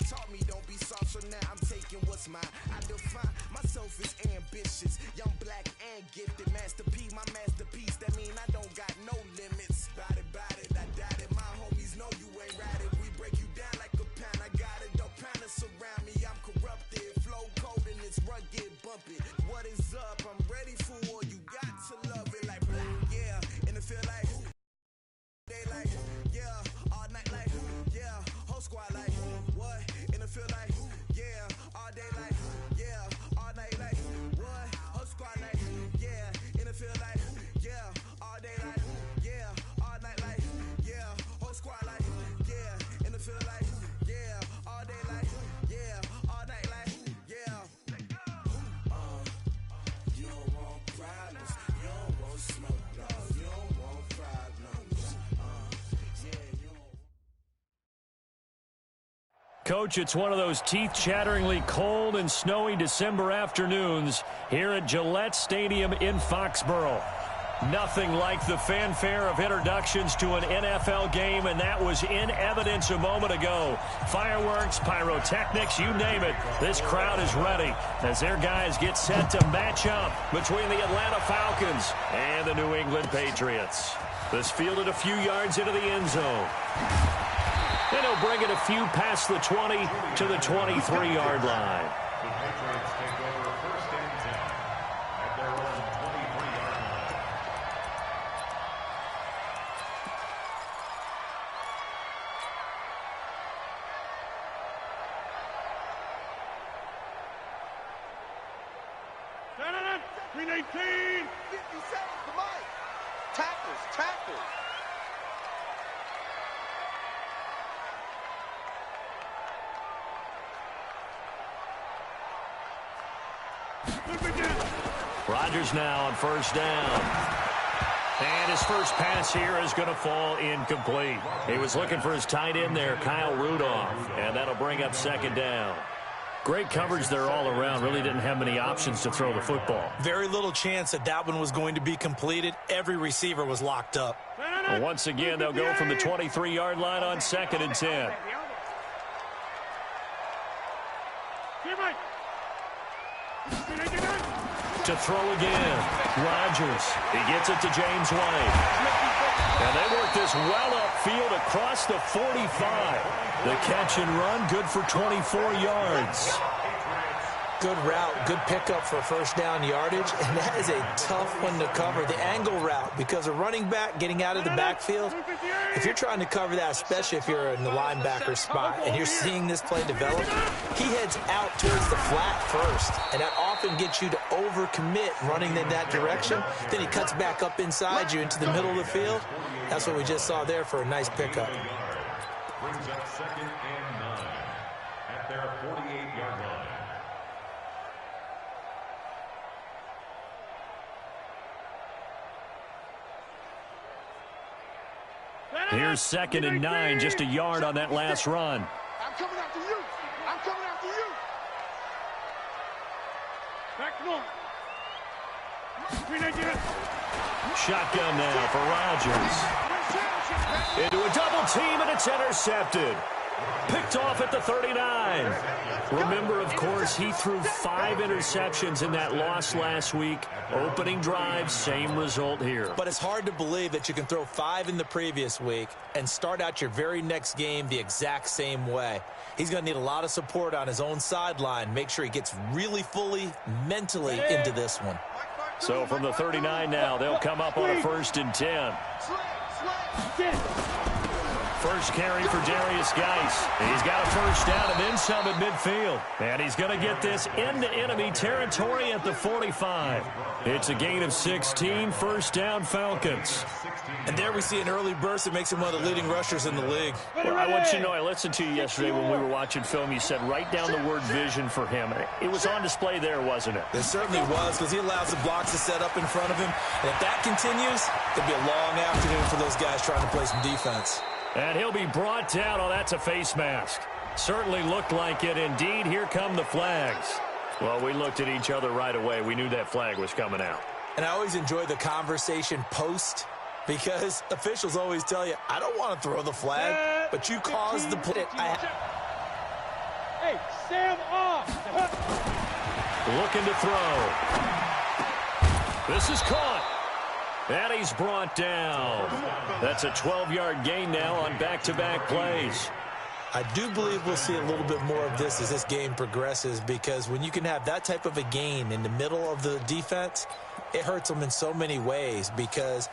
taught me don't be soft, so now I'm taking what's mine. I define myself as ambitious, young, black, and gifted. Master P, my masterpiece. That mean I don't got no limits. Bout it, I doubt it. My homies know you ain't right it. We break you down like a pound. I got it, don't pound us around me. I'm corrupted, flow cold and it's rugged, bumpy. What is up? I'm ready for war. You got to love it like black, yeah. And it feel like they like, yeah. All night like, yeah. Whole squad like, what? And it feel like, yeah. All day like, yeah. All night like, what? Whole squad like, yeah. And it feel like, yeah. All day like, yeah. All night like, yeah. Whole squad like, yeah. And it feel like, yeah. All day like, yeah. All night like, yeah. You don't want problems. You don't want smoke, no. You don't want problems. Yeah, you don't. Coach, it's one of those teeth-chatteringly cold and snowy December afternoons here at Gillette Stadium in Foxborough. Nothing like the fanfare of introductions to an NFL game, and that was in evidence a moment ago. Fireworks, pyrotechnics, you name it. This crowd is ready as their guys get set to match up between the Atlanta Falcons and the New England Patriots. This fielded a few yards into the end zone. And he'll bring it a few past the 20 to the 23-yard line. The Patriots take over first and 10 at their own 23-yard line. Green 18. 50 seconds, come on. Tackles. Rodgers now on first down. And his first pass here is going to fall incomplete. He was looking for his tight end there, Kyle Rudolph, and that'll bring up second down. Great coverage there all around. Really didn't have many options to throw the football. Very little chance that one was going to be completed. Every receiver was locked up. Well, once again, they'll go from the 23-yard line on second and 10. To throw again, Rodgers. He gets it to James White. And they work this well upfield across the 45. The catch and run, good for 24 yards. Good route, good pickup for first down yardage, and that is a tough one to cover, the angle route, because a running back getting out of the backfield, if you're trying to cover that, especially if you're in the linebacker spot and you're seeing this play develop, he heads out towards the flat first, and that often gets you to overcommit running in that direction. Then he cuts back up inside you into the middle of the field. That's what we just saw there for a nice pickup. Brings up second and 9 at their 48-yard line. Here's second and 9, just a yard on that last run. I'm coming after you. I'm coming after you. Back to one. Shotgun now for Rodgers. Into a double team, and it's intercepted. Picked off at the 39. Remember, of course, he threw 5 interceptions in that loss last week. Opening drive, same result here. But it's hard to believe that you can throw 5 in the previous week and start out your very next game the exact same way. He's going to need a lot of support on his own sideline. Make sure he gets really fully, mentally into this one. So from the 39 now, they'll come up on a first and 10. First carry for Darius Geis. He's got a first down and then some at midfield. And he's going to get this into enemy territory at the 45. It's a gain of 16, first down Falcons. And there we see an early burst that makes him one of the leading rushers in the league. Well, I want you to know, I listened to you yesterday when we were watching film. You said write down the word vision for him. It was on display there, wasn't it? It certainly was, because he allows the blocks to set up in front of him. And if that continues, it'll be a long afternoon for those guys trying to play some defense. And he'll be brought down. Oh, that's a face mask. Certainly looked like it. Indeed, here come the flags. Well, we looked at each other right away. We knew that flag was coming out. And I always enjoy the conversation post, because officials always tell you, I don't want to throw the flag, but you caused the play. Hey, Sam off. Looking to throw. This is caught. And he's brought down. That's a 12-yard gain now on back-to-back plays. I do believe we'll see a little bit more of this as this game progresses, because when you can have that type of a gain in the middle of the defense, it hurts them in so many ways, because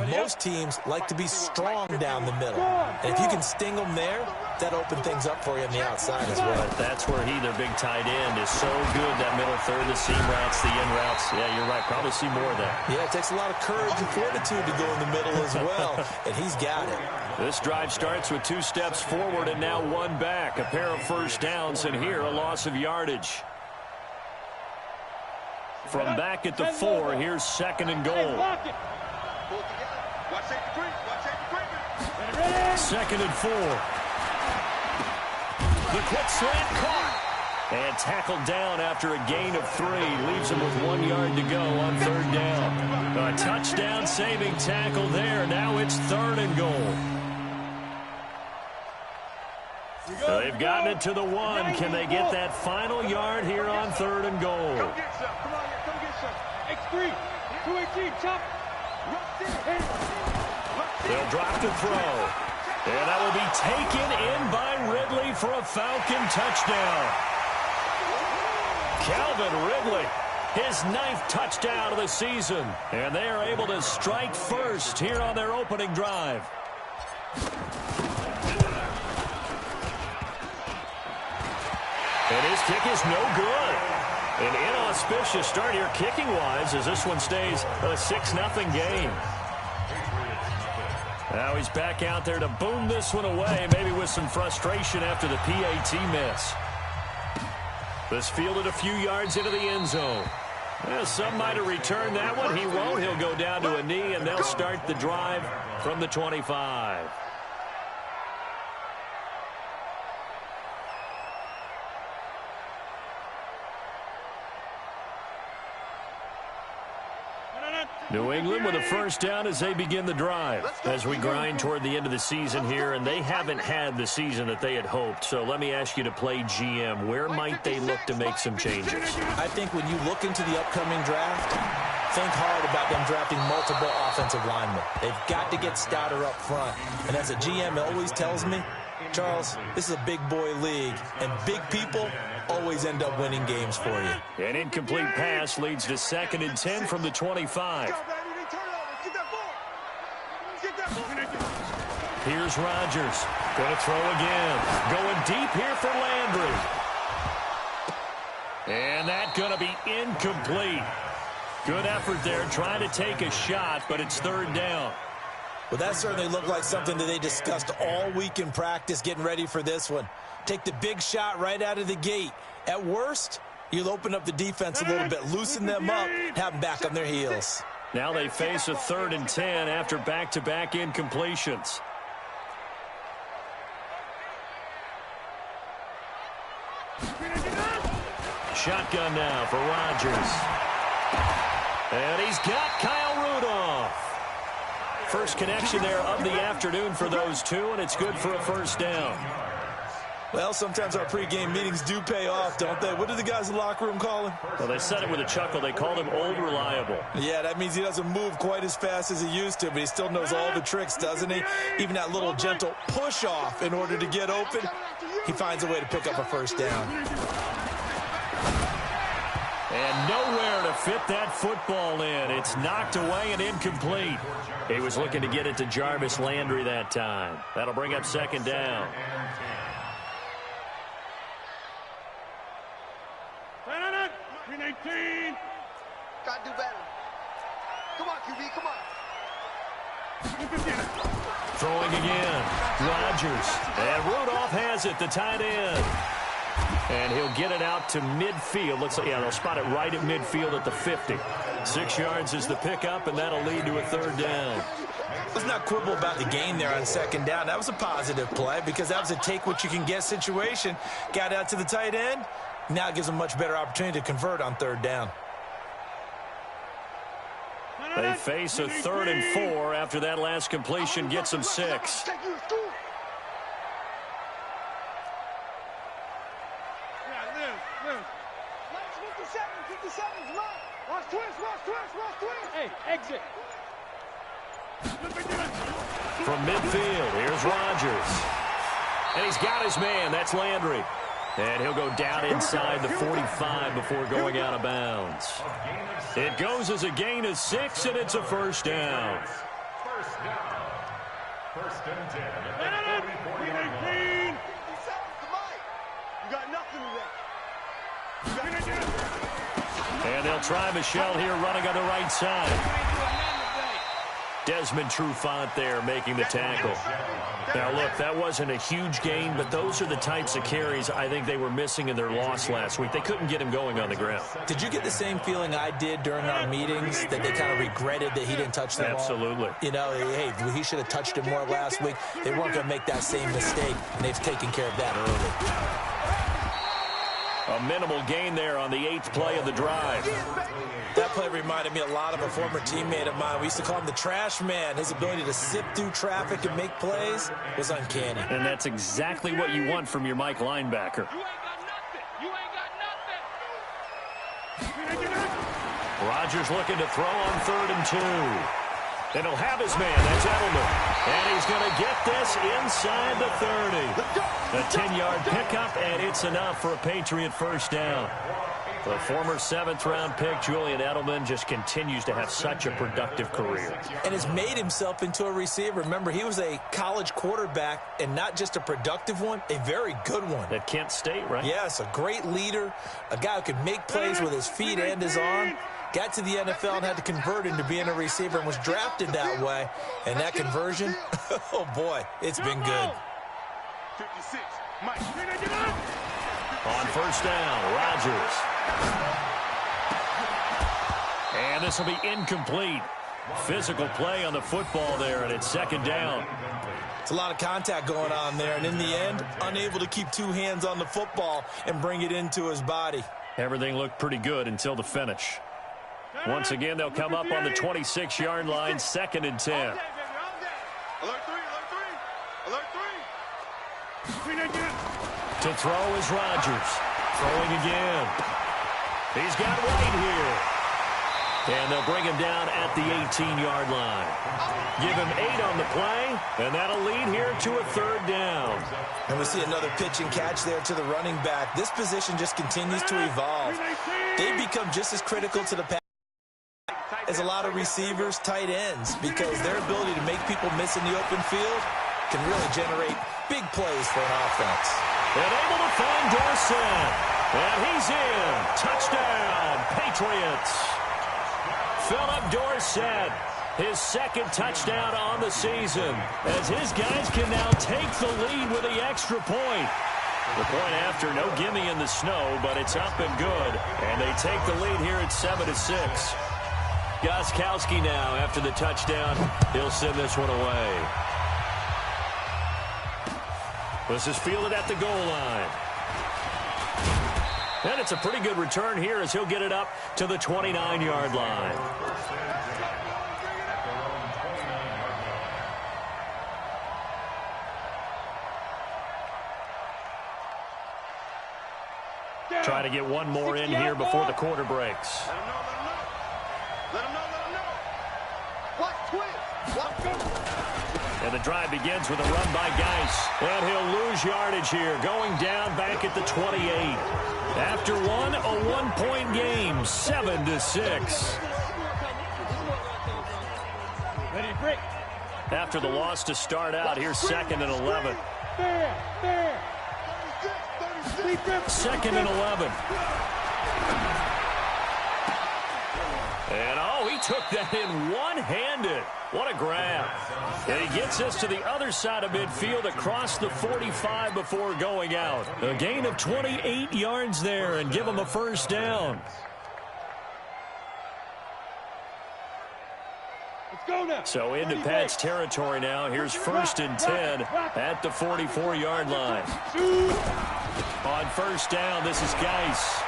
most teams like to be strong down the middle. And if you can sting them there, that opens things up for you on the outside as well. But that's where their big tight end, is so good. That middle third, the seam routes, the in routes. Yeah, you're right. Probably see more of that. Yeah, it takes a lot of courage and fortitude to go in the middle as well, and he's got it. This drive starts with 2 steps forward and now 1 back. A pair of first downs, and here a loss of yardage. From back at the 4, here's 2nd and goal. Watch safety creep. Watch safety creep. 2nd and 4. The quick slant caught. And tackled down after a gain of 3. Leaves him with 1 yard to go on 3rd down. A touchdown saving tackle there. Now it's 3rd and goal. They've gotten it to the 1. Can they get that final yard here on 3rd and goal? Come get some. Come on here. Come get some. X3, 218, chop. They'll drop to throw. And that will be taken in by Ridley for a Falcon touchdown. Calvin Ridley, his 9th touchdown of the season. And they are able to strike first here on their opening drive. And his kick is no good. An inauspicious start here kicking-wise as this one stays a 6-0 game. Now he's back out there to boom this one away, maybe with some frustration after the PAT miss. This fielded a few yards into the end zone. Well, some might have returned that one. He won't. He'll go down to a knee, and they'll start the drive from the 25. New England with a first down as they begin the drive. As we grind toward the end of the season here, and they haven't had the season that they had hoped. So let me ask you to play GM. Where might they look to make some changes? I think when you look into the upcoming draft, think hard about them drafting multiple offensive linemen. They've got to get stouter up front. And as a GM always tells me, Charles, this is a big boy league, and big people always end up winning games for you. An incomplete pass leads to 2nd and 10 from the 25. Here's Rodgers. Going to throw again. Going deep here for Landry. And that's going to be incomplete. Good effort there, trying to take a shot, but it's 3rd down. Well, that certainly looked like something that they discussed all week in practice, getting ready for this one. Take the big shot right out of the gate. At worst, you'll open up the defense a little bit, loosen them up, have them back on their heels. Now they face a 3rd and 10 after back-to-back incompletions. Shotgun now for Rodgers. And he's got Kyle Rudolph. First connection there of the afternoon for those two, and it's good for a first down. Well, sometimes our pregame meetings do pay off, don't they? What do the guys in the locker room call him? Well, they said it with a chuckle. They called him Old Reliable. Yeah, that means he doesn't move quite as fast as he used to, but he still knows all the tricks, doesn't he? Even that little gentle push-off in order to get open, he finds a way to pick up a first down. And nowhere to fit that football in. It's knocked away and incomplete. He was looking to get it to Jarvis Landry that time. That'll bring up 2nd down. Gotta do better. Come on, QB, come on. Throwing again. Rodgers. And Rudolph has it, the tight end. And he'll get it out to midfield. Looks like, yeah, they'll spot it right at midfield at the 50. 6 yards is the pickup, and that'll lead to a 3rd down. Let's not quibble about the gain there on 2nd down. That was a positive play because that was a take-what-you-can-get situation. Got out to the tight end. Now it gives them a much better opportunity to convert on 3rd down. They face a 3rd and 4 after that last completion gets them 6. Watch twist. Hey, exit. From midfield, here's Rodgers. And he's got his man. That's Landry. And he'll go down inside the 45 before going out of bounds. It goes as a gain of 6, and it's a first down. First down. First and 10. You got nothing today. And they'll try Michelle here running on the right side. Desmond Trufant there making the tackle. Now, look, that wasn't a huge gain, but those are the types of carries I think they were missing in their loss last week. They couldn't get him going on the ground. Did you get the same feeling I did during our meetings, that they kind of regretted that he didn't touch the ball? Absolutely. You know, hey, he should have touched it more last week. They weren't going to make that same mistake, and they've taken care of that early. A minimal gain there on the 8th play of the drive. That play reminded me a lot of a former teammate of mine. We used to call him the trash man. His ability to sift through traffic and make plays was uncanny. And that's exactly what you want from your Mike linebacker. Rodgers looking to throw on 3rd and 2. And he'll have his man. That's Edelman. And he's going to get this inside the 30. A 10-yard pickup, and it's enough for a Patriot first down. The former 7th-round pick, Julian Edelman, just continues to have such a productive career. And has made himself into a receiver. Remember, he was a college quarterback, and not just a productive one, a very good one. At Kent State, right? Yes, a great leader, a guy who could make plays with his feet and his arm. Got to the NFL and had to convert into being a receiver and was drafted that way. And that conversion, oh boy, it's been good. 56, Mike. On first down, Rodgers. And this will be incomplete. Physical play on the football there, and it's 2nd down. It's a lot of contact going on there, and in the end, unable to keep 2 hands on the football and bring it into his body. Everything looked pretty good until the finish. Once again, they'll come up on the 26-yard line, 2nd and 10. Alert 3, alert 3, alert 3. To throw is Rodgers. Throwing again. He's got White here. And they'll bring him down at the 18-yard line. Give him 8 on the play, and that'll lead here to a 3rd down. And we see another pitch and catch there to the running back. This position just continues to evolve. They become just as critical to the pass as a lot of receivers, tight ends, because their ability to make people miss in the open field can really generate big plays for an offense. And able to find Dorsett. And he's in. Touchdown, Patriots. Philip Dorsett, his 2nd touchdown on the season, as his guys can now take the lead with the extra point. The point after, no gimme in the snow, but it's up and good. And they take the lead here at 7-6. Gostkowski now, after the touchdown, he'll send this one away. This is fielded at the goal line. And it's a pretty good return here as he'll get it up to the 29-yard line. Trying to get one more in here before the quarter breaks. Let him know. Watch twist. Watch go. And the drive begins with a run by Geis. And he'll lose yardage here, going down back at the 28. After one, a 1-point game, 7-6. Ready, break. After the loss to start out, here's 2nd and 11. Fair. 2nd and 11. And, he took that in one-handed. What a grab. And he gets us to the other side of midfield across the 45 before going out. A gain of 28 yards there and give him a first down. Let's go now. So into Pat's territory now. Here's 1st and 10 at the 44-yard line. On first down, this is Geis.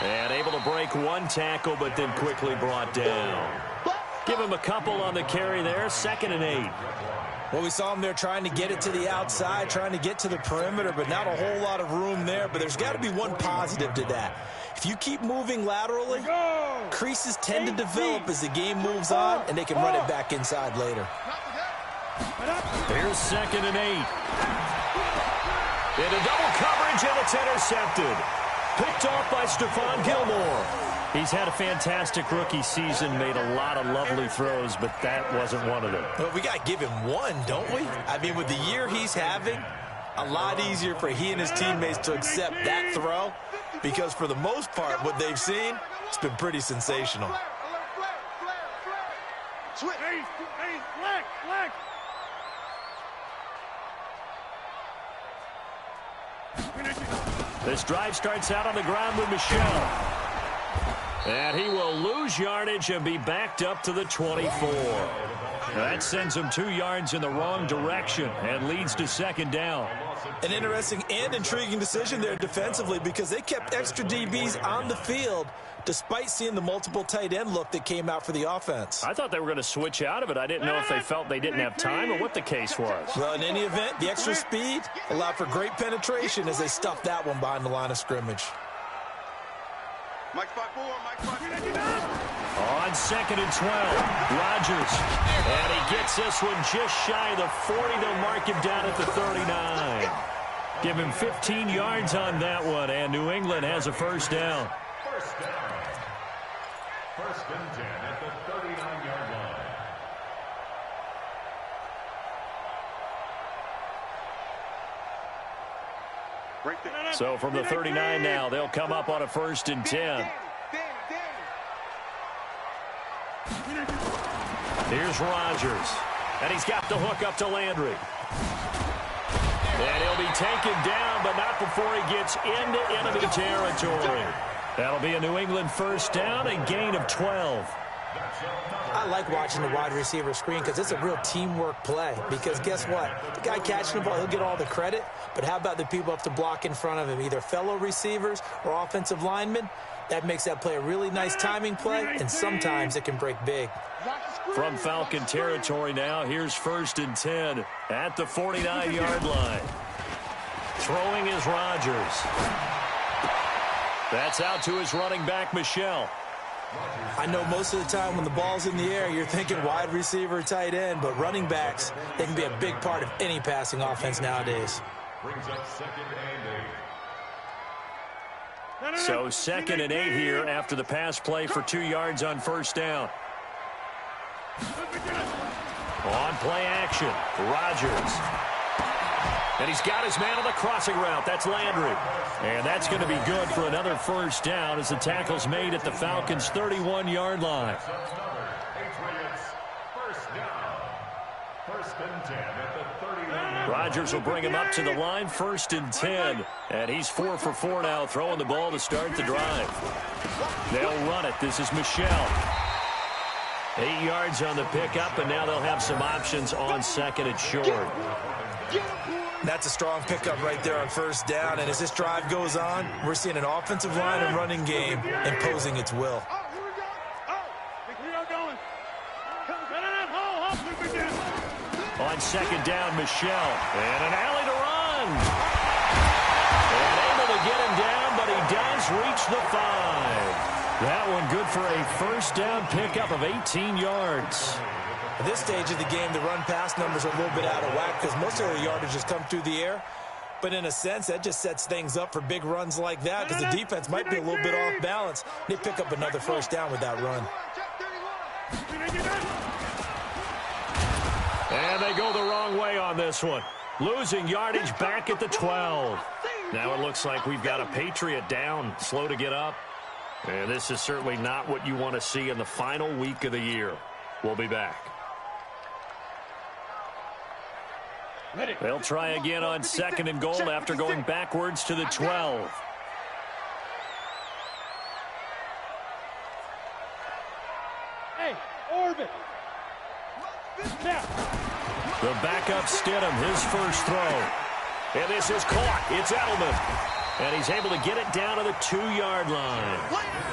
And able to break one tackle, but then quickly brought down. Give him a couple on the carry there, 2nd and 8. Well, we saw him there trying to get it to the outside, trying to get to the perimeter, but not a whole lot of room there. But there's got to be one positive to that. If you keep moving laterally, creases tend to develop as the game moves on, and they can run it back inside later. Here's 2nd and 8. Into double coverage, and it's intercepted. Picked off by Stephon Gilmore. He's had a fantastic rookie season, made a lot of lovely throws, but that wasn't one of them. Well, we got to give him one, don't we? I mean, with the year he's having, a lot easier for he and his teammates to accept that throw, because for the most part, what they've seen, it's been pretty sensational. Switch. Hey, flag. This drive starts out on the ground with Michel. And he will lose yardage and be backed up to the 24. That sends him 2 yards in the wrong direction and leads to 2nd down. An interesting and intriguing decision there defensively, because they kept extra DBs on the field despite seeing the multiple tight end look that came out for the offense. I thought they were going to switch out of it. I didn't know if they felt they didn't have time or what the case was. Well, in any event, the extra speed allowed for great penetration as they stuffed that one behind the line of scrimmage. Mike spot 4, Mike spot 4. On 2nd and 12, Rodgers. And he gets this one just shy of the 40. They'll mark him down at the 39. Give him 15 yards on that one, and New England has a 1st down. 1st and 10 at the 39-yard line. So from the 39 now, they'll come up on a 1st and 10. Here's Rodgers. And he's got the hook up to Landry. And he'll be taken down, but not before he gets into enemy territory. That'll be a New England 1st down, a gain of 12. I like watching the wide receiver screen because it's a real teamwork play. Because guess what? The guy catching the ball, he'll get all the credit. But how about the people up to block in front of him, either fellow receivers or offensive linemen? That makes that play a really nice timing play, and sometimes it can break big. From Falcon territory now, here's 1st and 10 at the 49-yard line. Throwing is Rodgers. That's out to his running back, Michel. I know most of the time when the ball's in the air, you're thinking wide receiver, tight end, but running backs, they can be a big part of any passing offense nowadays. Brings up 2nd and 8. So 2nd and 8 here after the pass play for 2 yards on 1st down. On play action, Rodgers. And he's got his man on the crossing route. That's Landry. And that's going to be good for another 1st down as the tackle's made at the Falcons' 31-yard line. Patriots, 1st down. 1st and 10 at the 39. Rodgers will bring him up to the line, 1st and 10. And he's 4 for 4 now, throwing the ball to start the drive. They'll run it. This is Michel. 8 yards on the pickup, and now they'll have some options on 2nd and short. That's a strong pickup right there on 1st down, and as this drive goes on, we're seeing an offensive line and running game imposing its will. On 2nd down, Michel. And an alley to run. And able to get him down, but he does reach the 5. That one good for a 1st down pickup of 18 yards. At this stage of the game, the run-pass numbers are a little bit out of whack because most of the yardage has come through the air. But in a sense, that just sets things up for big runs like that because the defense might be a little bit off balance. They pick up another 1st down with that run. And they go the wrong way on this one. Losing yardage back at the 12. Now it looks like we've got a Patriot down, slow to get up. And this is certainly not what you want to see in the final week of the year. We'll be back. They'll try again on 2nd and goal after going backwards to the 12. Hey, orbit. Now. The backup Stidham, his first throw. And this is caught. It's Edelman. And he's able to get it down to the 2-yard line.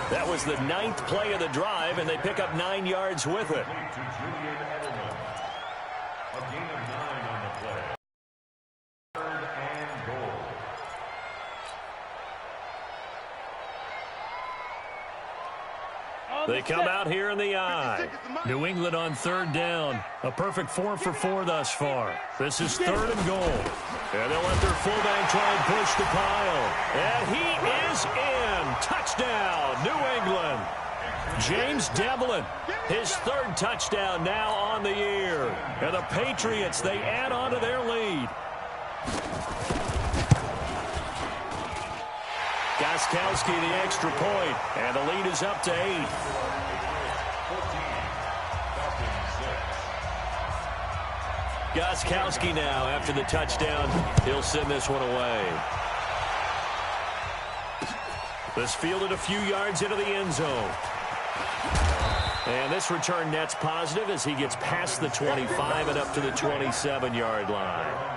That was the 9th play of the drive, and they pick up 9 yards with it. A gain of 9 They come out here in the I. New England on third down. A perfect 4 for 4 thus far. This is 3rd and goal. And they'll let their fullback try and push the pile. And he is in. Touchdown, New England. James Devlin, his 3rd touchdown now on the year. And the Patriots, they add on to their lead. Gostkowski the extra point, and the lead is up to 8. Gostkowski now after the touchdown. He'll send this one away. This fielded a few yards into the end zone. And this return net's positive as he gets past the 25 and up to the 27-yard line.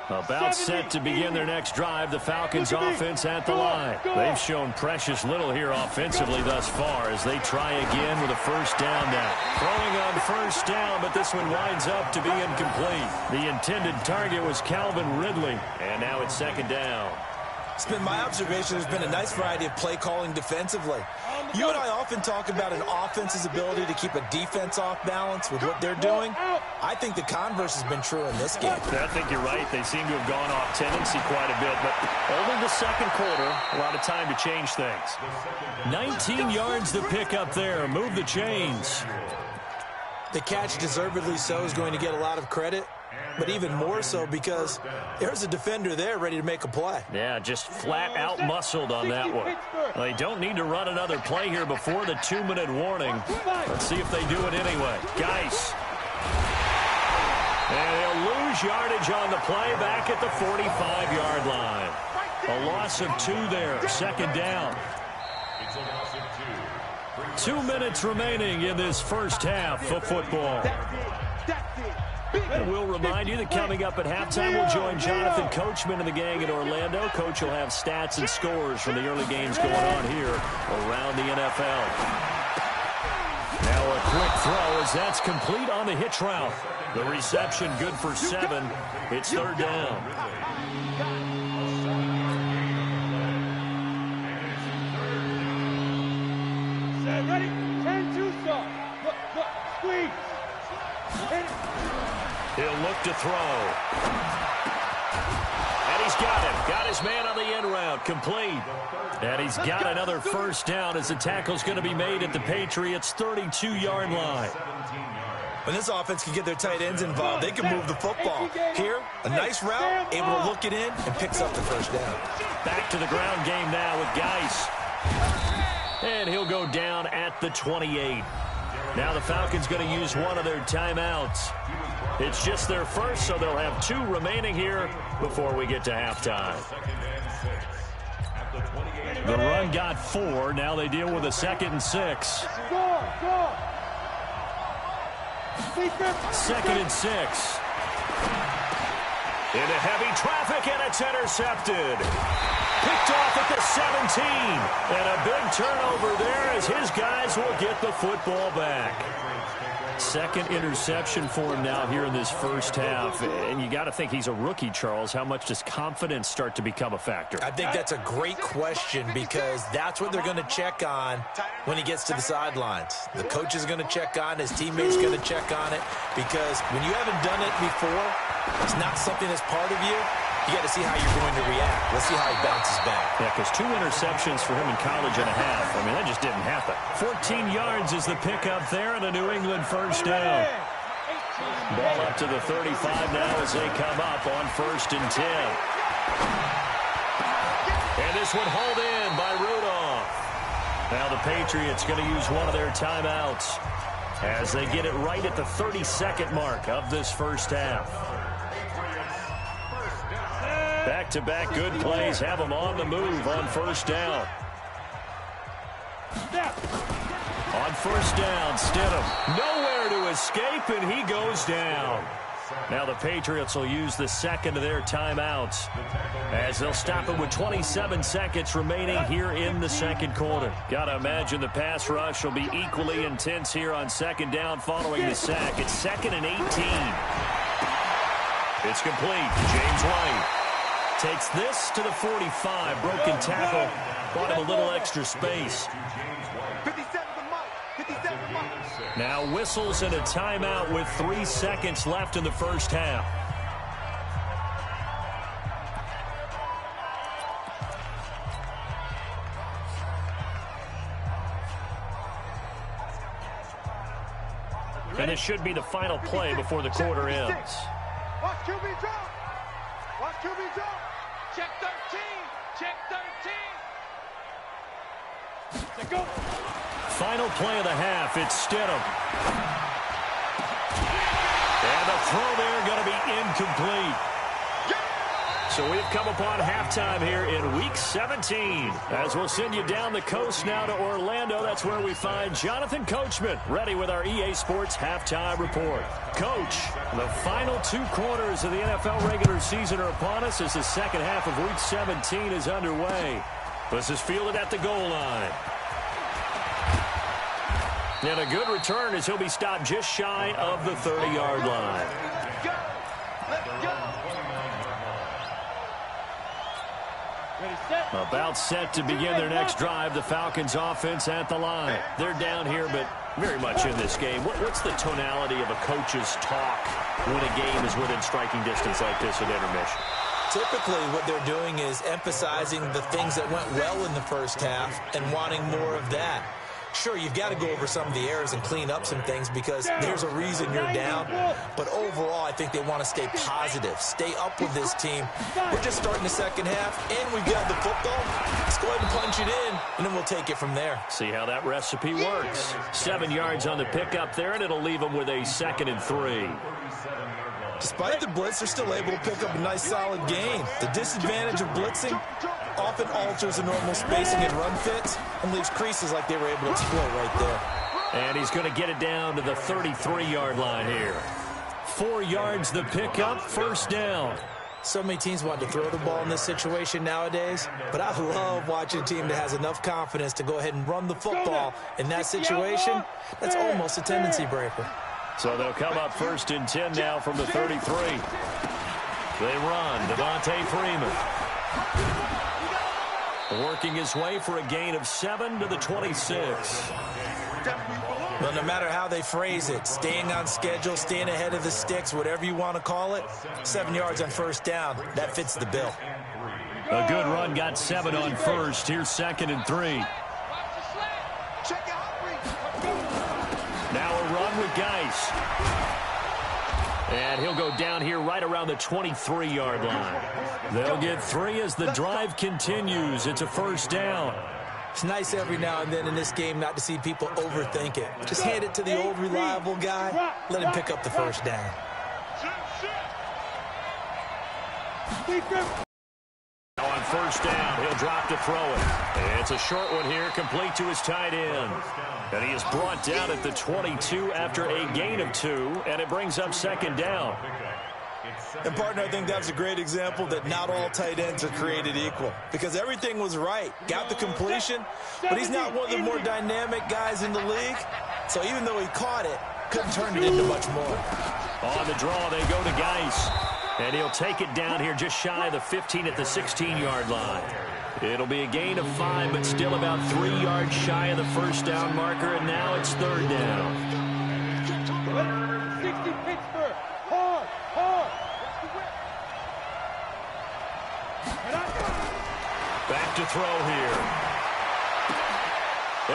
About set to begin their next drive, the Falcons offense at the line. They've shown precious little here offensively thus far as they try again with a first down now. Throwing on first down, but this one winds up to be incomplete. The intended target was Calvin Ridley, and now it's 2nd down. It's been my observation there's been a nice variety of play calling defensively. You and I often talk about an offense's ability to keep a defense off balance with what they're doing. I think the converse has been true in this game. I think you're right. They seem to have gone off tendency quite a bit, but only the 2nd quarter, a lot of time to change things. 19 yards to pick up there. Move the chains. The catch, deservedly so, is going to get a lot of credit, but even more so because there's a defender there ready to make a play. Yeah, just flat out muscled on that one. Well, they don't need to run another play here before the 2-minute warning. Let's see if they do it anyway. Geis. And they'll lose yardage on the play back at the 45-yard line. A loss of 2 there, 2nd down. 2 minutes remaining in this first half of football. And we'll remind you that coming up at halftime, we'll join Jonathan Coachman and the gang in Orlando. Coach will have stats and scores from the early games going on here around the NFL. Now a quick throw as that's complete on the hitch route. The reception good for 7. It's 3rd down. Ready? 10-2 start. Look, squeeze. He'll look to throw. And he's got him. Got his man on the end route. Complete. And he's got another first down as the tackle's going to be made at the Patriots' 32-yard line. When this offense can get their tight ends involved, they can move the football. Here, a nice route, able to look it in, and picks up the first down. Back to the ground game now with Geis. And he'll go down at the 28. Now the Falcons going to use one of their timeouts. It's just their first, so they'll have 2 remaining here before we get to halftime. The run got 4. Now they deal with a 2nd and 6. 2nd and 6. Into heavy traffic, and it's intercepted. Picked off at the 17. And a big turnover there as his guys will get the football back. 2nd interception for him now here in this first half. And you got to think he's a rookie, Charles. How much does confidence start to become a factor? I think that's a great question because that's what they're going to check on when he gets to the sidelines. The coach is going to check on, his teammates going to check on it, because when you haven't done it before, it's not something that's part of you. You got to see how you're going to react. Let's see how he bounces back. Yeah, because 2 interceptions for him in college and a half. I mean, that just didn't happen. 14 yards is the pickup there and a New England first down. Ball up to the 35 now as they come up on 1st and 10. And this one hauled in by Rudolph. Now the Patriots going to use one of their timeouts as they get it right at the 32nd mark of this first half. Back-to-back good plays have them on the move on first down. On first down, Stidham nowhere to escape, and he goes down. Now the Patriots will use the 2nd of their timeouts as they'll stop it with 27 seconds remaining here in the 2nd quarter. Got to imagine the pass rush will be equally intense here on 2nd down following the sack. It's 2nd and 18. It's complete. James White takes this to the 45. Broken tackle. Bought him a little extra space. 57 the mark. 57 the mark. Now whistles and a timeout with 3 seconds left in the first half. And this should be the final play before the quarter ends. Watch QB drop. Watch QB drop. Check 13. Check 13. Let's go. Final play of the half. It's Stidham. And the throw there going to be incomplete. So we've come upon halftime here in Week 17. As we'll send you down the coast now to Orlando. That's where we find Jonathan Coachman ready with our EA Sports Halftime Report. Coach, the final 2 quarters of the NFL regular season are upon us as the second half of Week 17 is underway. This is fielded at the goal line. And a good return as he'll be stopped just shy of the 30-yard line. About set to begin their next drive. The Falcons offense at the line. They're down here, but very much in this game. What's the tonality of a coach's talk when a game is within striking distance like this at intermission? Typically, what they're doing is emphasizing the things that went well in the first half and wanting more of that. Sure, you've got to go over some of the errors and clean up some things because there's a reason you're down. But overall, I think they want to stay positive, stay up with this team. We're just starting the second half, and we've got the football. Let's go ahead and punch it in, and then we'll take it from there. See how that recipe works. 7 yards on the pickup there, and it'll leave them with a 2nd and 3. Despite the blitz, they're still able to pick up a nice, solid gain. The disadvantage of blitzing often alters the normal spacing and run fits and leaves creases like they were able to exploit right there. And he's going to get it down to the 33-yard line here. 4 yards the pickup, first down. So many teams want to throw the ball in this situation nowadays, but I love watching a team that has enough confidence to go ahead and run the football in that situation. That's almost a tendency breaker. So they'll come up 1st and 10 now from the 33. They run. Devontae Freeman. Working his way for a gain of 7 to the 26. Well, no matter how they phrase it, staying on schedule, staying ahead of the sticks, whatever you want to call it, 7 yards on first down, that fits the bill. A good run, got 7 on first. Here's 2nd and 3. Now a run with Geis. And he'll go down here right around the 23-yard line. They'll get 3 as the drive continues. It's a first down. It's nice every now and then in this game not to see people overthink it. Just hand it to the old reliable guy. Let him pick up the first down. On first down, he'll drop to throw it. It's a short one here, complete to his tight end. And he is brought down at the 22 after a gain of 2, and it brings up 2nd down. And, partner, I think that's a great example that not all tight ends are created equal because everything was right. Got the completion, but he's not one of the more dynamic guys in the league. So even though he caught it, couldn't turn it into much more. On the draw, they go to Geis. And he'll take it down here just shy of the 15 at the 16-yard line. It'll be a gain of 5, but still about 3 yards shy of the first down marker, and now it's 3rd down. 60 Pittsburgh. Hard, hard. Back to throw here.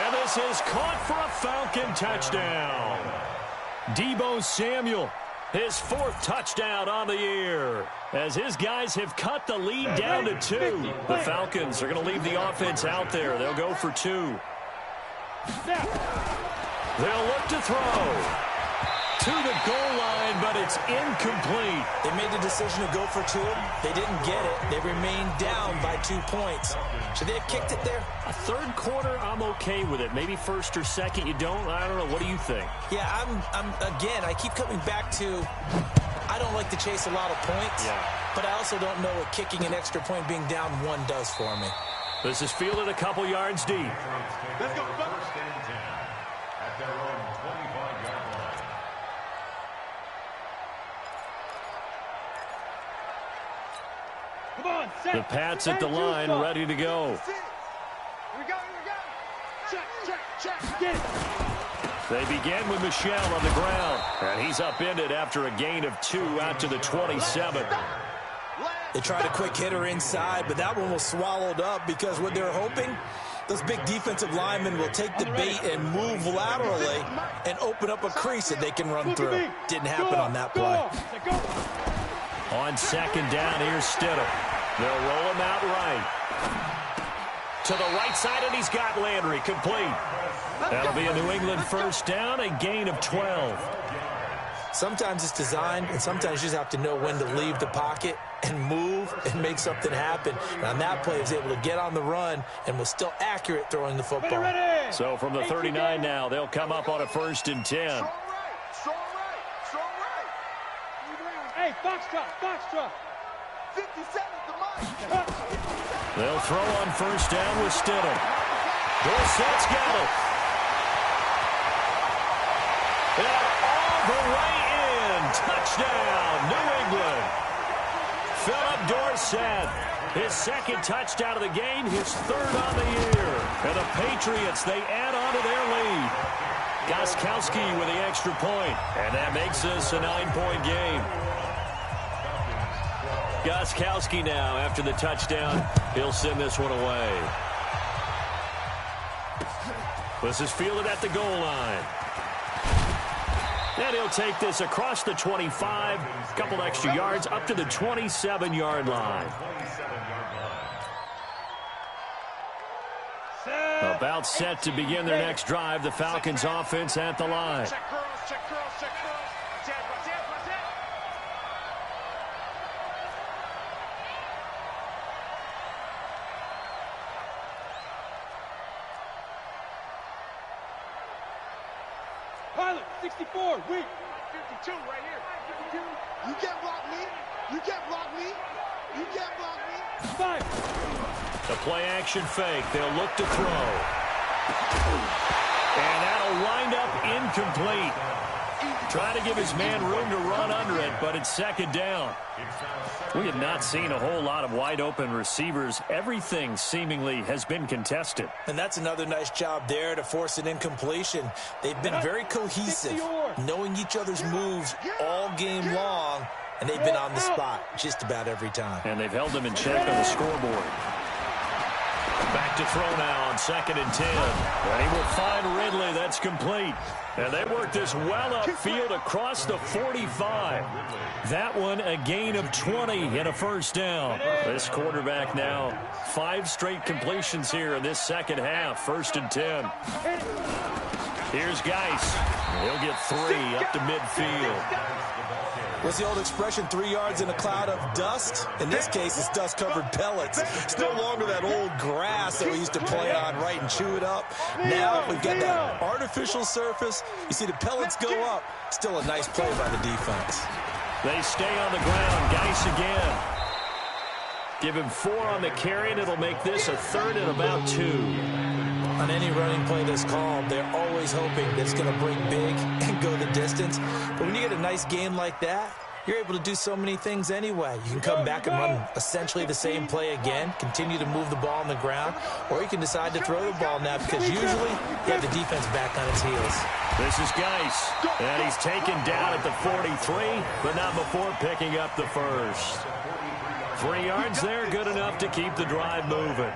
And this is caught for a Falcon touchdown. Deebo Samuel, his 4th touchdown on the year, as his guys have cut the lead down to 2. The Falcons are going to leave the offense out there. They'll go for 2. They'll look to throw to the goal line, but it's incomplete. They made the decision to go for 2. They didn't get it. They remained down by 2 points. Should they have kicked it there? A 3rd quarter, I'm okay with it. Maybe 1st or 2nd, you don't. I don't know. What do you think? Yeah, again, I keep coming back to I don't like to chase a lot of points, but I also don't know what kicking an extra point being down 1 does for me. This is fielded a couple yards deep. Let's go. 1st and 10 at their own 25-yard line. The Pats at the line, ready to go. Here we go. Check. Get it. They begin with Michel on the ground. And he's upended after a gain of 2 out to the 27. They tried a quick hitter inside, but that one was swallowed up because what they're hoping, those big defensive linemen will take the bait and move laterally and open up a crease that they can run through. Didn't happen on that play. On second down, here's Stidham. They'll roll him out right. To the right side, and he's got Landry complete. That'll be a New England first down, a gain of 12. Sometimes it's designed, and sometimes you just have to know when to leave the pocket and move and make something happen. And on that play, he was able to get on the run and was still accurate throwing the football. So from the 39 now, they'll come up on a 1st and 10. Strong right. Hey, Foxtrot. 50 seconds to mine. They'll throw on first down with Stidham. Dorsett's got it. And all the way in. Touchdown, New England. Philip Dorsett, his second touchdown of the game, his 3rd on the year. And the Patriots, they add on to their lead. Gostkowski with the extra point, and that makes this a 9-point game. Gostkowski now, after the touchdown, he'll send this one away. This is fielded at the goal line. And he'll take this across the 25, a couple extra yards, up to the 27-yard line. About set to begin their next drive, the Falcons offense at the line. Check curls. Pilot, 64, weak. 52 right here. 52. You can't block me. 5. The play-action fake. They'll look to throw. And that'll wind up incomplete. Trying to give his man room to run under it, but it's 2nd down. We have not seen a whole lot of wide-open receivers. Everything seemingly has been contested. And that's another nice job there to force an incompletion. They've been very cohesive, knowing each other's moves all game long, and they've been on the spot just about every time. And they've held them in check on the scoreboard. Back to throw now on 2nd and 10. And he will find Ridley. That's complete. And they work this well upfield across the 45. That one a gain of 20 and a first down. This quarterback now 5 straight completions here in this second half. 1st and 10. Here's Geis. He'll get 3 up to midfield. What's the old expression, 3 yards in a cloud of dust? In this case, it's dust-covered pellets. It's no longer that old grass that we used to play on, right, and chew it up. Now we've got that artificial surface. You see the pellets go up. Still a nice play by the defense. They stay on the ground. Geis again. Give him 4 on the carry, and it'll make this a 3rd and about 2. On any running play that's called, they're always hoping that it's going to break big and go the distance. But when you get a nice game like that, you're able to do so many things anyway. You can come back and run essentially the same play again, continue to move the ball on the ground, or you can decide to throw the ball now because usually you have the defense back on its heels. This is Geis, and he's taken down at the 43, but not before picking up the first. 3 yards there, good enough to keep the drive moving.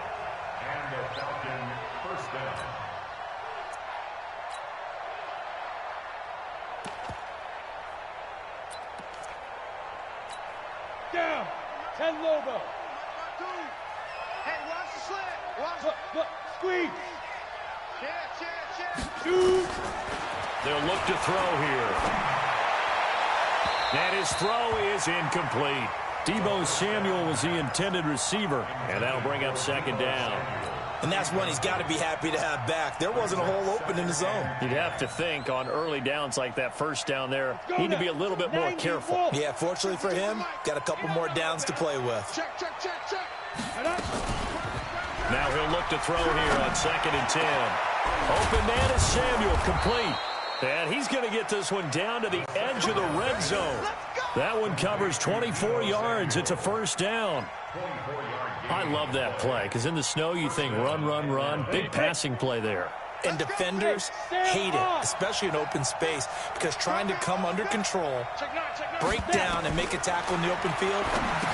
Down. 10 Lobo. Hey, watch the slant. Look, squeeze. Check. Shoot. They'll look to throw here. And his throw is incomplete. Deebo Samuel was the intended receiver, and that'll bring up 2nd down. And that's one he's got to be happy to have back. There wasn't a hole open in the zone. You'd have to think on early downs like that first down there, need to be a little bit more careful. Yeah, fortunately for him, got a couple more downs to play with. Check. Now he'll look to throw here on 2nd and 10. Open man is Samuel, complete. And he's going to get this one down to the edge of the red zone. That one covers 24 yards. It's a first down. I love that play because in the snow you think run, run, run. Big passing play there. And defenders hate it, especially in open space, because trying to come under control, break down, and make a tackle in the open field,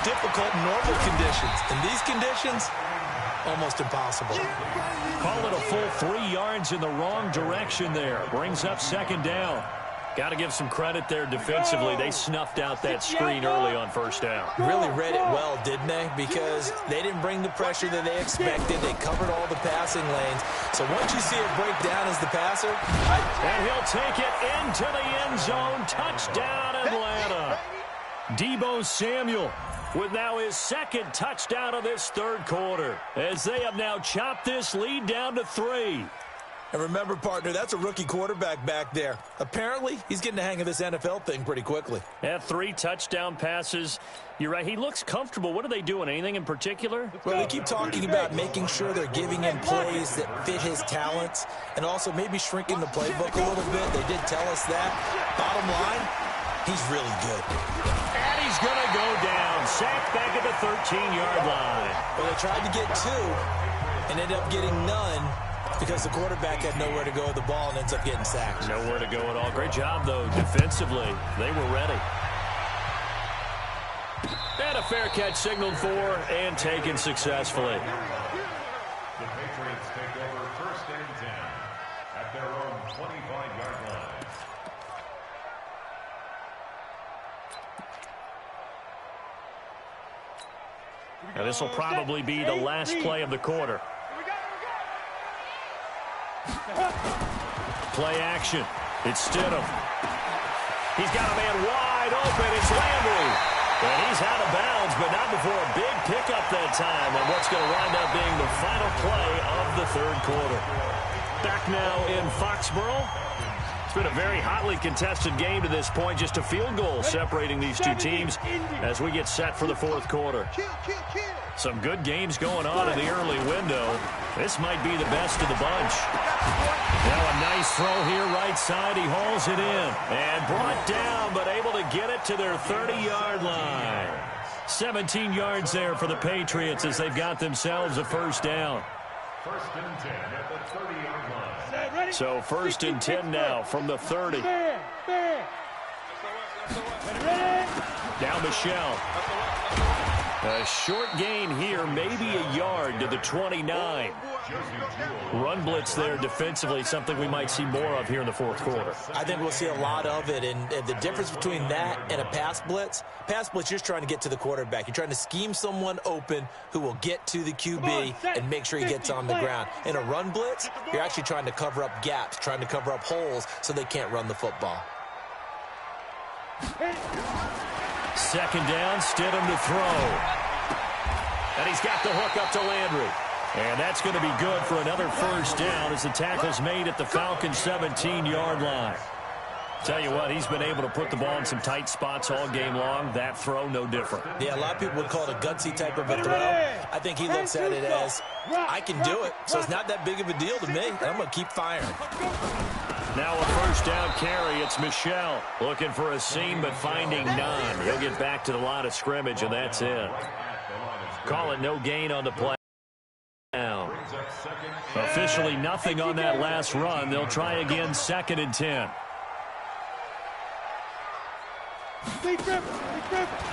difficult in normal conditions. In these conditions, almost impossible. Call it a full 3 yards in the wrong direction there. Brings up second down. Got to give some credit there defensively. They snuffed out that screen early on first down. Really read it well, didn't they? Because they didn't bring the pressure that they expected. They covered all the passing lanes. So once you see it break down as the passer. And he'll take it into the end zone. Touchdown, Atlanta. Deebo Samuel with now his second touchdown of this third quarter, as they have now chopped this lead down to 3. And remember, partner, that's a rookie quarterback back there. Apparently, he's getting the hang of this NFL thing pretty quickly. Had 3 touchdown passes. You're right, he looks comfortable. What are they doing? Anything in particular? Well, they keep talking about making sure they're giving him plays that fit his talents and also maybe shrinking the playbook a little bit. They did tell us that. Bottom line, he's really good. And he's going to go down. Sacked back at the 13-yard line. Well, they tried to get 2 and ended up getting none, because the quarterback had nowhere to go with the ball and ends up getting sacked. Nowhere to go at all. Great job, though, defensively. They were ready. And a fair catch signaled for and taken successfully. The Patriots take over first and 10 at their own 25-yard line. Now, this will probably be the last play of the quarter. Play action. It's Stidham. He's got a man wide open. It's Landry. And he's out of bounds, but not before a big pickup that time on what's going to wind up being the final play of the third quarter. Back now in Foxborough. It's been a very hotly contested game to this point. Just a field goal separating these two teams as we get set for the fourth quarter. Some good games going on in the early window. This might be the best of the bunch. Now a nice throw here right side. He hauls it in and brought down, but able to get it to their 30-yard line. 17 yards there for the Patriots as they've got themselves a first down. First and 10 at the 30-yard line. So first and 10 now from the 30. Now Michelle. A short gain here, maybe a yard to the 29. Run blitz there defensively, something we might see more of here in the fourth quarter. I think we'll see a lot of it, and the difference between that and a pass blitz, you're just trying to get to the quarterback. You're trying to scheme someone open who will get to the QB and make sure he gets on the ground. In a run blitz, you're actually trying to cover up gaps, trying to cover up holes so they can't run the football. Second down, Stidham to throw. And he's got the hook up to Landry. And that's going to be good for another first down as the tackle's made at the Falcons' 17-yard line. Tell you what, he's been able to put the ball in some tight spots all game long. That throw, no different. Yeah, a lot of people would call it a gutsy type of a throw. I think he looks at it as, I can do it, so it's not that big of a deal to me, and I'm going to keep firing. Now a first down carry. It's Michelle looking for a seam, but finding none. He'll get back to the line of scrimmage, and that's it. Call it no gain on the play. Down. Officially nothing on that last run. They'll try again, second and 10.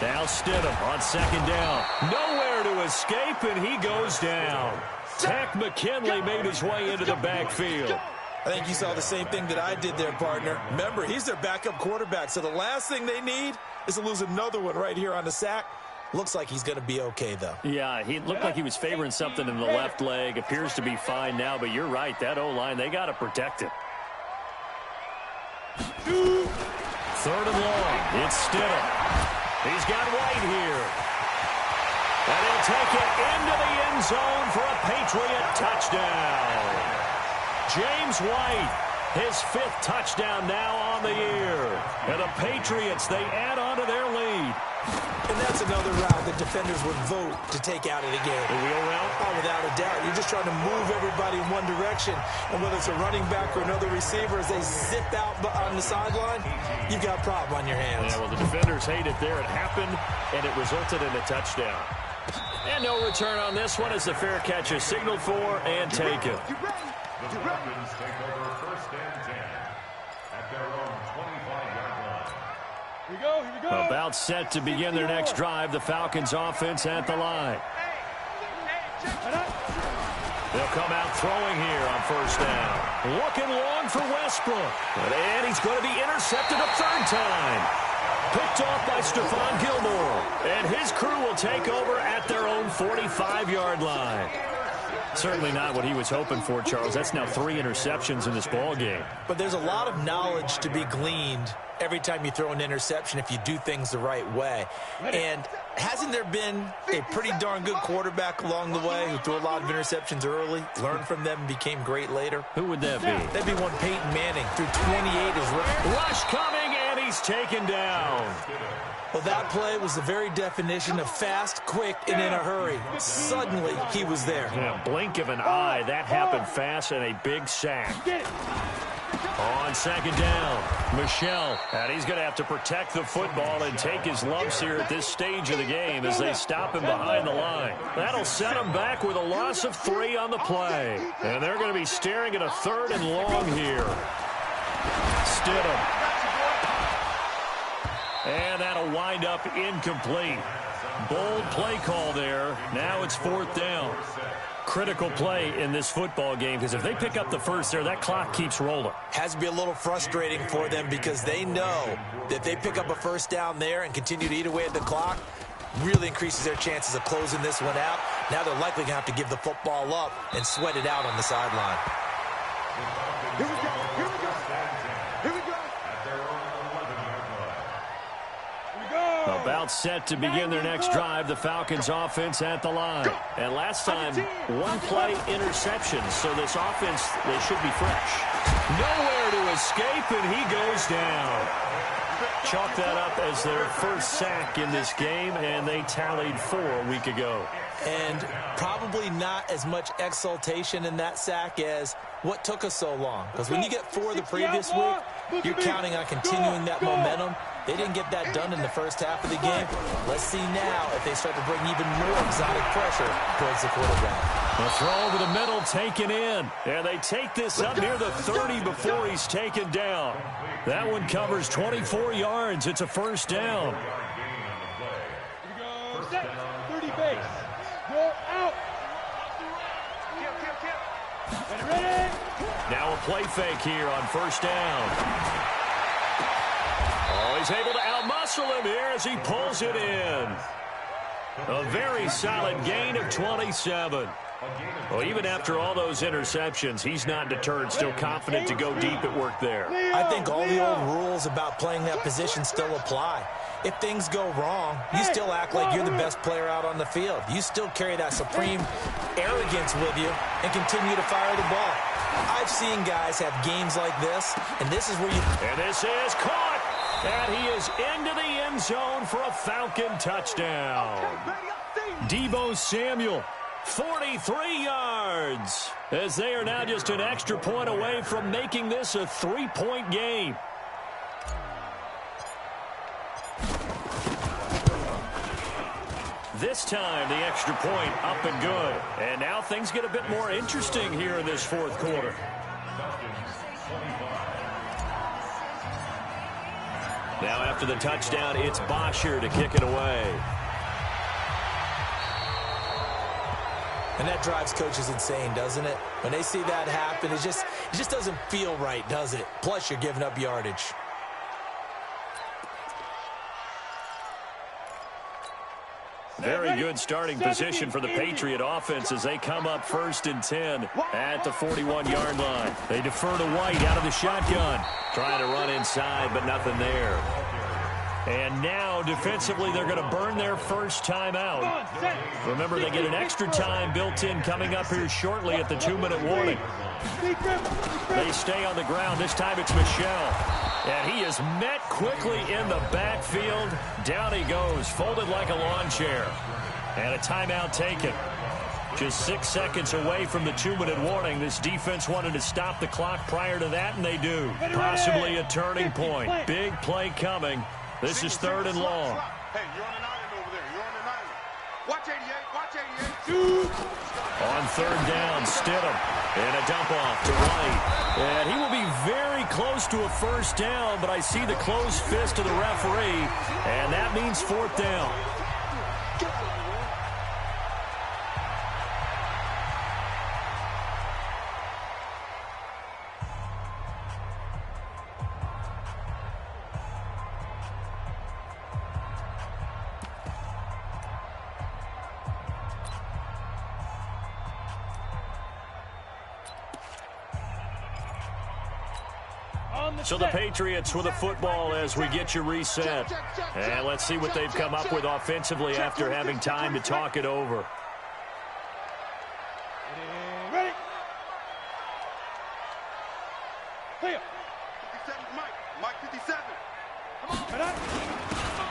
Now Stidham on second down. Nowhere to escape, and he goes down. Tack McKinley made his way into the backfield. I think you saw the same thing that I did there, partner. Remember, he's their backup quarterback, so the last thing they need is to lose another one right here on the sack. Looks like he's going to be okay, though. Yeah, he looked like he was favoring something in the left leg. Appears to be fine now, but you're right. That O-line, they got to protect it. Third and long. It's Stidham. He's got White here. And he'll take it into the end zone for a Patriot touchdown. James White, his 5th touchdown now on the year. And the Patriots, they add on to their lead. And And that's another route that defenders would vote to take out of the game. The wheel route? Oh, without a doubt. You're just trying to move everybody in one direction. And whether it's a running back or another receiver, as they zip out on the sideline, you've got a problem on your hands. Yeah, well, the defenders hate it there. It happened, and it resulted in a touchdown. And no return on this one as the fair catch is signaled for and taken. The Falcons take over first and 10 at their own 25-yard line. Here we go. About set to begin their next drive. The Falcons offense at the line. They'll come out throwing here on first down. Looking long for Westbrook. And he's going to be intercepted a third time. Picked off by Stephon Gilmore. And his crew will take over at their own 45-yard line. Certainly not what he was hoping for, Charles. That's now 3 interceptions in this ball game. But there's a lot of knowledge to be gleaned every time you throw an interception if you do things the right way. And hasn't there been a pretty darn good quarterback along the way who threw a lot of interceptions early, learned from them, and became great later? Who would that be? That'd be one Peyton Manning. Threw 28 as rookie. Rush coming, and he's taken down. Well, that play was the very definition of fast, quick, and in a hurry. Suddenly, he was there. Yeah, blink of an eye. That happened fast and a big sack. On second down, Michel. And he's going to have to protect the football and take his lumps here at this stage of the game as they stop him behind the line. That'll set him back with a loss of 3 on the play. And they're going to be staring at a 3rd and long here. Stidham. And that'll wind up incomplete. Bold play call there. Now it's 4th down. Critical play in this football game because if they pick up the first there, that clock keeps rolling. Has to be a little frustrating for them because they know that if they pick up a first down there and continue to eat away at the clock, really increases their chances of closing this one out. Now they're likely going to have to give the football up and sweat it out on the sideline. Here we go. About set to begin their next drive, the Falcons offense at the line. And last time, 1-play interception, so this offense, they should be fresh. Nowhere to escape, and he goes down. Chalk that up as their first sack in this game, and they tallied 4 a week ago. And probably not as much exultation in that sack as what took us so long. Because when you get 4 the previous week, you're counting on continuing that momentum. They didn't get that done in the first half of the game. Let's see now if they start to bring even more exotic pressure towards the quarterback. The throw over the middle taken in. And they take this up near the 30 before he's taken down. That one covers 24 yards. It's a first down. Here we go. Set. 30 base. Go out. Ready. Now a play fake here on first down. Oh, he's able to outmuscle him here as he pulls it in. A very solid gain of 27. Well, even after all those interceptions, he's not deterred, still confident to go deep at work there. I think all the old rules about playing that position still apply. If things go wrong, you still act like you're the best player out on the field. You still carry that supreme arrogance with you and continue to fire the ball. I've seen guys have games like this, and this is where you... And this is caught. And he is into the end zone for a Falcon touchdown. Deebo Samuel, 43 yards, as they are now just an extra point away from making this a 3-point game. This time, the extra point up and good. And now things get a bit more interesting here in this 4th quarter. Now after the touchdown, it's Bosher to kick it away. And that drives coaches insane, doesn't it? When they see that happen, it just doesn't feel right, does it? Plus, you're giving up yardage. Very good starting position for the Patriot offense as they come up 1st and 10 at the 41-yard line. They defer to White out of the shotgun. Trying to run inside, but nothing there. And now, defensively, they're going to burn their first timeout. Remember, they get an extra time built in coming up here shortly at the 2-minute warning. They stay on the ground. This time it's Michel. And he is met quickly in the backfield. Down he goes, folded like a lawn chair. And a timeout taken. Just 6 seconds away from the 2-minute warning. This defense wanted to stop the clock prior to that, and they do. Possibly a turning point. Big play coming. This is 3rd and long. Hey, you're on an island over there. You're on an island. Watch 88. Watch 88. On 3rd down, Stidham. And a dump off to White. And he will be very close to a 1st down, but I see the closed fist of the referee, and that means 4th down. So the Patriots with a football as we get you reset. And let's see what they've come up with offensively after having time to talk it over. Ready? Clear. 57, Mike 57. Come on.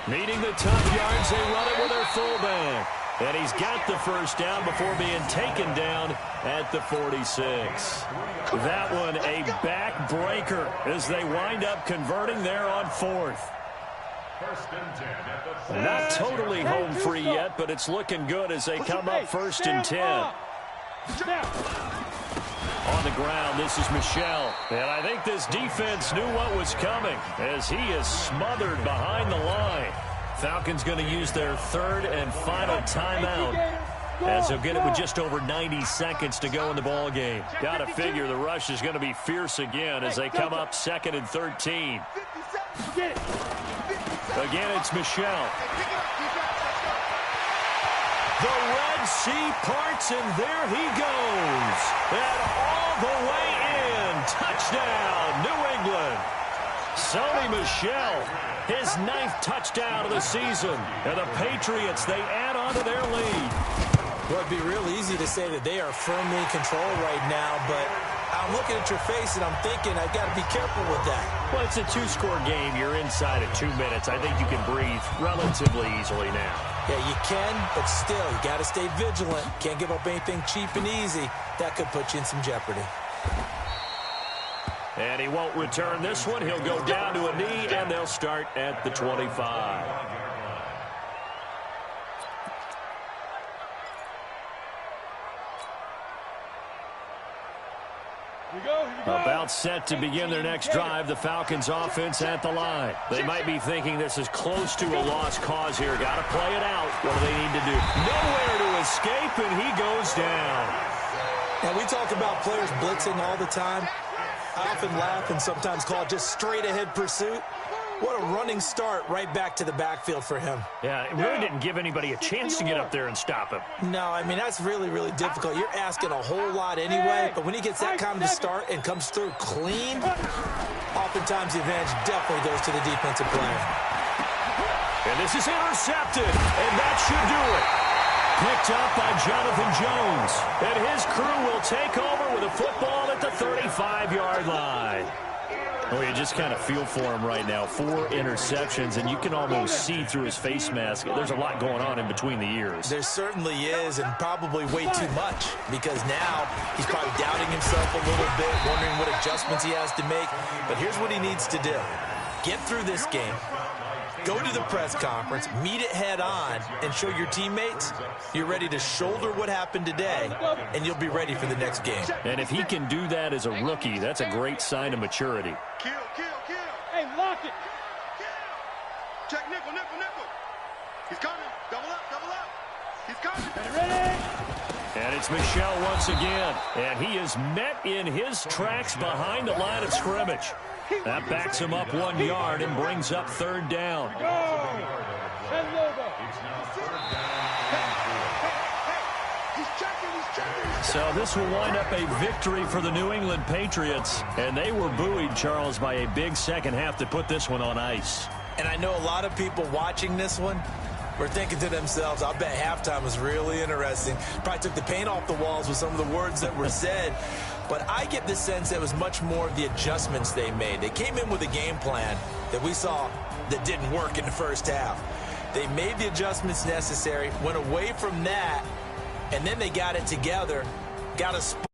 Needing the tough yards, they run it with their fullback. And he's got the 1st down before being taken down at the 46. That one a backbreaker as they wind up converting there on 4th. Not totally home free yet, but it's looking good as they come up 1st and 10. On the ground, this is Michel. And I think this defense knew what was coming as he is smothered behind the line. Falcons going to use their 3rd and final timeout as they'll get it with just over 90 seconds to go in the ball game. Got to figure the rush is going to be fierce again as they come up 2nd and 13. Again, it's Michel. The Red Sea parts, and there he goes. And all the way in. Touchdown, New England. Sony Michel, his 9th touchdown of the season. And the Patriots, they add on to their lead. Well, it'd be real easy to say that they are firmly in control right now, but I'm looking at your face and I'm thinking I've got to be careful with that. Well, it's a 2-score game. You're inside of 2 minutes. I think you can breathe relatively easily now. Yeah, you can, but still, you got to stay vigilant. Can't give up anything cheap and easy. That could put you in some jeopardy. And he won't return this one. He'll go down to a knee, and they'll start at the 25. About set to begin their next drive, the Falcons offense at the line. They might be thinking this is close to a lost cause here. Got to play it out. What do they need to do? Nowhere to escape, and he goes down. And we talk about players blitzing all the time. I often laugh and sometimes call it just straight-ahead pursuit. What a running start right back to the backfield for him. Yeah, it really didn't give anybody a chance to get up there and stop him. No, I mean, that's really, really difficult. You're asking a whole lot anyway, but when he gets that kind of a start and comes through clean, oftentimes the advantage definitely goes to the defensive player. And this is intercepted, and that should do it. Picked up by Jonathan Jones. And his crew will take over with a football at the 35-yard line. Oh, you just kind of feel for him right now. 4 interceptions, and you can almost see through his face mask. There's a lot going on in between the ears. There certainly is, and probably way too much, because now he's probably doubting himself a little bit, wondering what adjustments he has to make. But here's what he needs to do. Get through this game. Go to the press conference, meet it head on, and show your teammates you're ready to shoulder what happened today, and you'll be ready for the next game. And if he can do that as a rookie, that's a great sign of maturity. Kill. Hey, lock it. Check nickel. He's coming. Double up. He's coming. Ready? And it's Michel once again. And he is met in his tracks behind the line of scrimmage. That backs him up 1 yard and brings up 3rd down. So this will wind up a victory for the New England Patriots. And they were buoyed, Charles, by a big second half to put this one on ice. And I know a lot of people watching this one were thinking to themselves, I bet halftime was really interesting. Probably took the paint off the walls with some of the words that were said. But I get the sense that it was much more of the adjustments they made. They came in with a game plan that we saw that didn't work in the first half. They made the adjustments necessary, went away from that, and then they got it together, got a